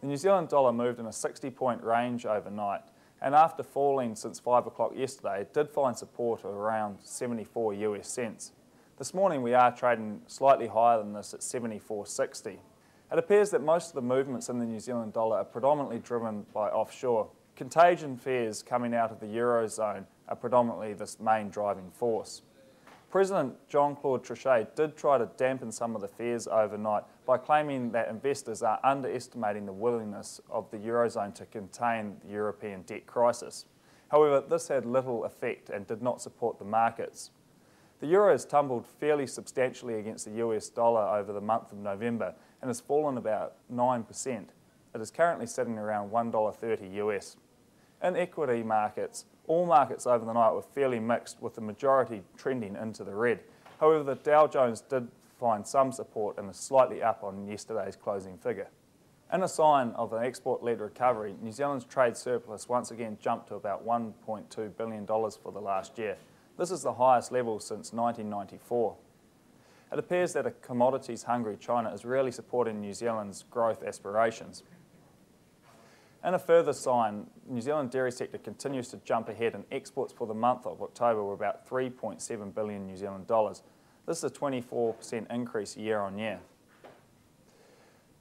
The New Zealand dollar moved in a 60-point range overnight, and after falling since 5 o'clock yesterday, it did find support of around 74 US cents. This morning we are trading slightly higher than this at 74.60. It appears that most of the movements in the New Zealand dollar are predominantly driven by offshore. Contagion fears coming out of the Eurozone are predominantly this main driving force. President Jean-Claude Trichet did try to dampen some of the fears overnight by claiming that investors are underestimating the willingness of the Eurozone to contain the European debt crisis. However, this had little effect and did not support the markets. The euro has tumbled fairly substantially against the US dollar over the month of November and has fallen about 9%. It is currently sitting around $1.30 US. In equity markets, all markets over the night were fairly mixed, with the majority trending into the red. However, the Dow Jones did find some support and is slightly up on yesterday's closing figure. In a sign of an export-led recovery, New Zealand's trade surplus once again jumped to about $1.2 billion for the last year. This is the highest level since 1994. It appears that a commodities-hungry China is really supporting New Zealand's growth aspirations. In a further sign, New Zealand dairy sector continues to jump ahead, and exports for the month of October were about 3.7 billion New Zealand dollars. This is a 24% increase year on year.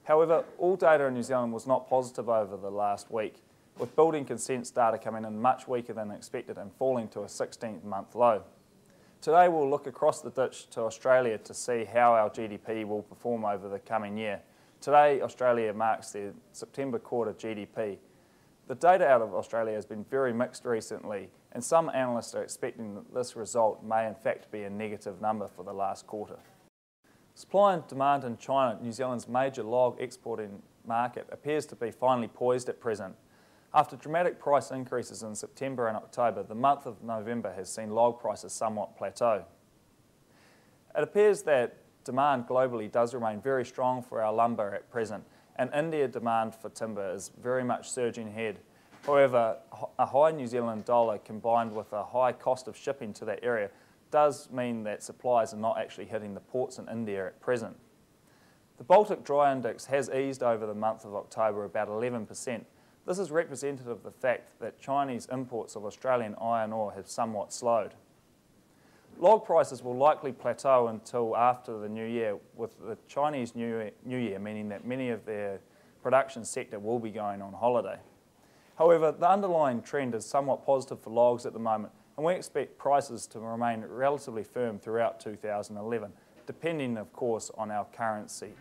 However, all data in New Zealand was not positive over the last week, with building consents data coming in much weaker than expected and falling to a 16-month low. Today we'll look across the ditch to Australia to see how our GDP will perform over the coming year. Today, Australia marks their September quarter GDP. The data out of Australia has been very mixed recently, and some analysts are expecting that this result may in fact be a negative number for the last quarter. Supply and demand in China, New Zealand's major log exporting market, appears to be finally poised at present. After dramatic price increases in September and October, the month of November has seen log prices somewhat plateau. It appears that demand globally does remain very strong for our lumber at present, and India demand for timber is very much surging ahead. However, a high New Zealand dollar combined with a high cost of shipping to that area does mean that supplies are not actually hitting the ports in India at present. The Baltic Dry Index has eased over the month of October about 11%. This is representative of the fact that Chinese imports of Australian iron ore have somewhat slowed. Log prices will likely plateau until after the New Year, with the Chinese New Year meaning that many of their production sector will be going on holiday. However, the underlying trend is somewhat positive for logs at the moment, and we expect prices to remain relatively firm throughout 2011, depending of course on our currency.